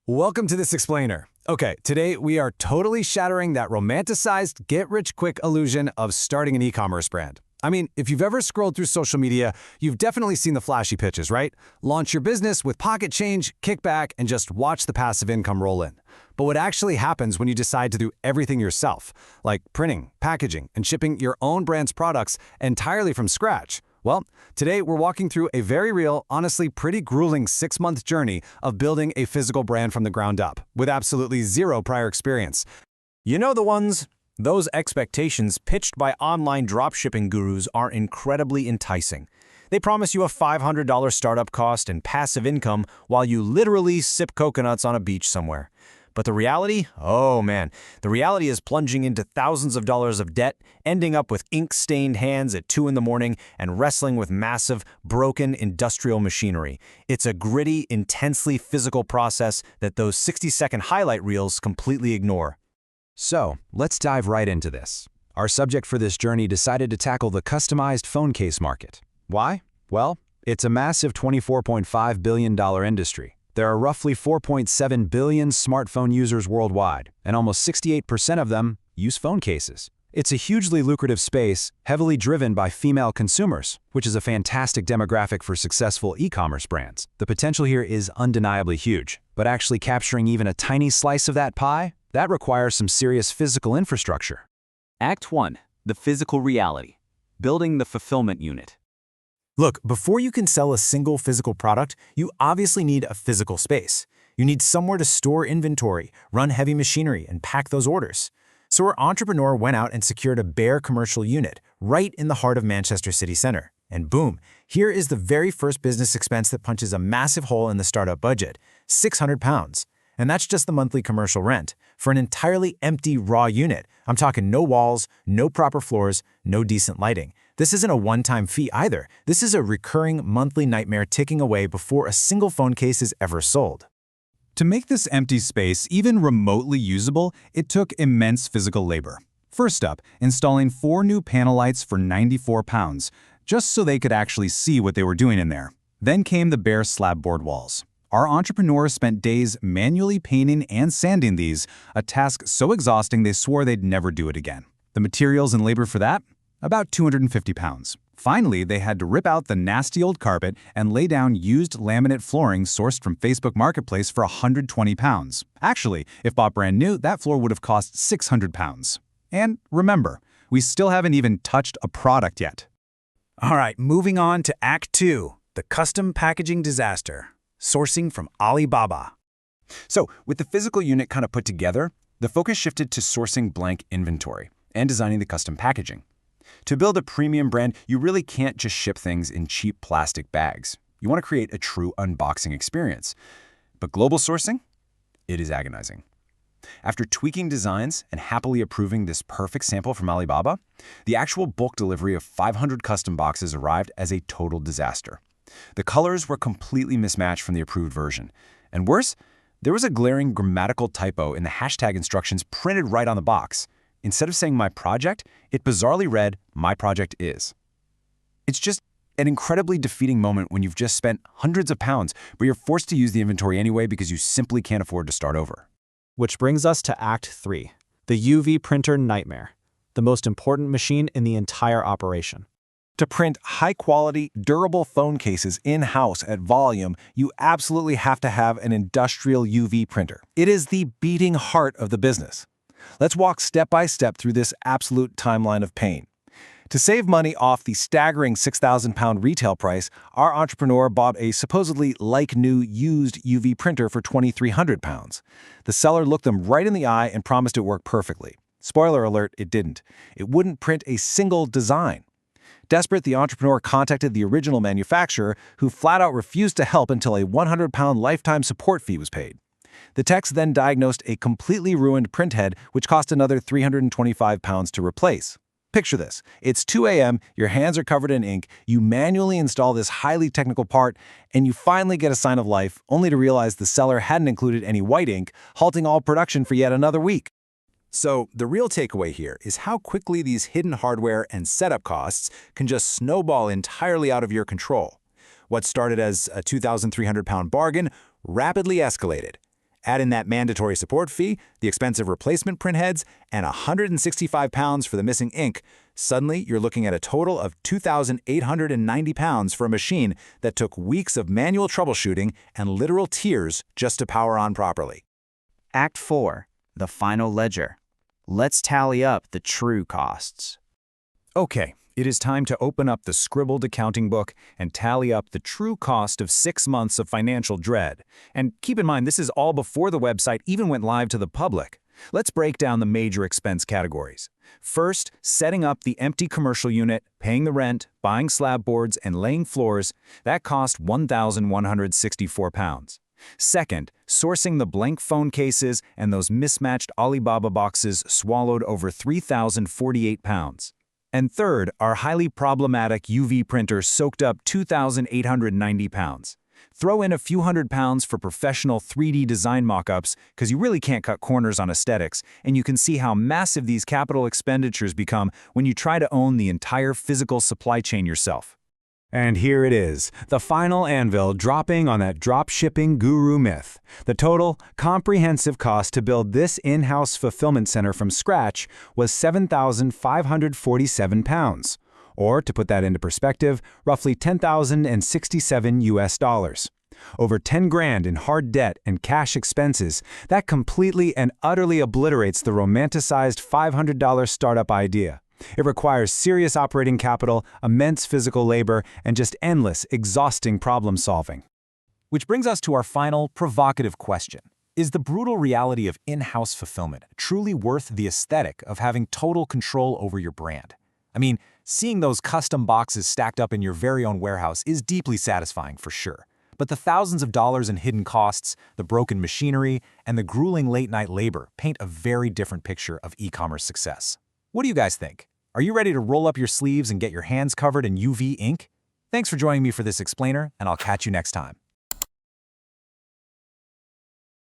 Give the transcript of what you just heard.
Welcome to This Explainer. Okay, today we are totally shattering that romanticized get-rich-quick illusion of starting an e-commerce brand. I mean, if you've ever scrolled through social media, you've definitely seen the flashy pitches, right? Launch your business with pocket change, kick back, and just watch the passive income roll in. But what actually happens when you decide to do everything yourself, like printing, packaging, and shipping your own brand's products entirely from scratch? Well, today we're walking through a very real, honestly pretty grueling 6-month journey of building a physical brand from the ground up, with absolutely zero prior experience. You know the ones? Those expectations pitched by online dropshipping gurus are incredibly enticing. They promise you a $500 startup cost and passive income while you literally sip coconuts on a beach somewhere. But the reality? Oh man, the reality is plunging into thousands of dollars of debt, ending up with ink-stained hands at 2 in the morning, and wrestling with massive, broken industrial machinery. It's a gritty, intensely physical process that those 60-second highlight reels completely ignore. So, let's dive right into this. Our subject for this journey decided to tackle the customized phone case market. Why? Well, it's a massive $24.5 billion industry. There are roughly 4.7 billion smartphone users worldwide, and almost 68% of them use phone cases. It's a hugely lucrative space, heavily driven by female consumers, which is a fantastic demographic for successful e-commerce brands. The potential here is undeniably huge, but actually capturing even a tiny slice of that pie, that requires some serious physical infrastructure. Act 1. The physical reality. Building the fulfillment unit. Look, before you can sell a single physical product, you obviously need a physical space. You need somewhere to store inventory, run heavy machinery, and pack those orders. So our entrepreneur went out and secured a bare commercial unit right in the heart of Manchester city center. And boom, here is the very first business expense that punches a massive hole in the startup budget, £600. And that's just the monthly commercial rent for an entirely empty raw unit. I'm talking no walls, no proper floors, no decent lighting. This isn't a one-time fee either. This is a recurring monthly nightmare ticking away before a single phone case is ever sold. To make this empty space even remotely usable, it took immense physical labor. First up, installing 4 new panel lights for £94, just so they could actually see what they were doing in there. Then came the bare slab board walls. Our entrepreneurs spent days manually painting and sanding these, a task so exhausting they swore they'd never do it again. The materials and labor for that? About £250. Finally, they had to rip out the nasty old carpet and lay down used laminate flooring sourced from Facebook Marketplace for £120. Actually, if bought brand new, that floor would have cost £600. And remember, we still haven't even touched a product yet. All right, moving on to Act 2, the custom packaging disaster. Sourcing from Alibaba. So, with the physical unit kind of put together, the focus shifted to sourcing blank inventory and designing the custom packaging. To build a premium brand, you really can't just ship things in cheap plastic bags. You want to create a true unboxing experience. But global sourcing? It is agonizing. After tweaking designs and happily approving this perfect sample from Alibaba, the actual bulk delivery of 500 custom boxes arrived as a total disaster. The colors were completely mismatched from the approved version. And worse, there was a glaring grammatical typo in the hashtag instructions printed right on the box. Instead of saying my project, it bizarrely read, my project is. It's just an incredibly defeating moment when you've just spent hundreds of pounds, but you're forced to use the inventory anyway because you simply can't afford to start over. Which brings us to Act 3, the UV printer nightmare, the most important machine in the entire operation. To print high-quality, durable phone cases in-house at volume, you absolutely have to have an industrial UV printer. It is the beating heart of the business. Let's walk step by step through this absolute timeline of pain. To save money off the staggering £6,000 retail price, our entrepreneur bought a supposedly like-new used UV printer for £2,300. The seller looked them right in the eye and promised it worked perfectly. Spoiler alert, it didn't. It wouldn't print a single design. Desperate, the entrepreneur contacted the original manufacturer, who flat-out refused to help until a £100 lifetime support fee was paid. The techs then diagnosed a completely ruined printhead, which cost another £325 to replace. Picture this. It's 2 a.m., your hands are covered in ink, you manually install this highly technical part, and you finally get a sign of life, only to realize the seller hadn't included any white ink, halting all production for yet another week. So, the real takeaway here is how quickly these hidden hardware and setup costs can just snowball entirely out of your control. What started as a £2,300 bargain rapidly escalated. Add in that mandatory support fee, the expensive replacement printheads, and £165 for the missing ink. Suddenly, you're looking at a total of £2,890 for a machine that took weeks of manual troubleshooting and literal tears just to power on properly. Act 4. The final ledger. Let's tally up the true costs. Okay, it is time to open up the scribbled accounting book and tally up the true cost of 6 months of financial dread. And keep in mind, this is all before the website even went live to the public. Let's break down the major expense categories. First, setting up the empty commercial unit, paying the rent, buying slab boards, and laying floors, that cost £1,164. Second, sourcing the blank phone cases and those mismatched Alibaba boxes swallowed over £3,048. And third, our highly problematic UV printer soaked up £2,890. Throw in a few £100 for professional 3D design mockups, because you really can't cut corners on aesthetics, and you can see how massive these capital expenditures become when you try to own the entire physical supply chain yourself. And here it is, the final anvil dropping on that drop-shipping guru myth. The total, comprehensive cost to build this in-house fulfillment center from scratch was £7,547. Or, to put that into perspective, roughly $10,067 US. Over 10 grand in hard debt and cash expenses, that completely and utterly obliterates the romanticized $500 startup idea. It requires serious operating capital, immense physical labor, and just endless, exhausting problem solving. Which brings us to our final, provocative question. Is the brutal reality of in-house fulfillment truly worth the aesthetic of having total control over your brand? I mean, seeing those custom boxes stacked up in your very own warehouse is deeply satisfying for sure. But the thousands of dollars in hidden costs, the broken machinery, and the grueling late-night labor paint a very different picture of e-commerce success. What do you guys think? Are you ready to roll up your sleeves and get your hands covered in UV ink? Thanks for joining me for this explainer, and I'll catch you next time.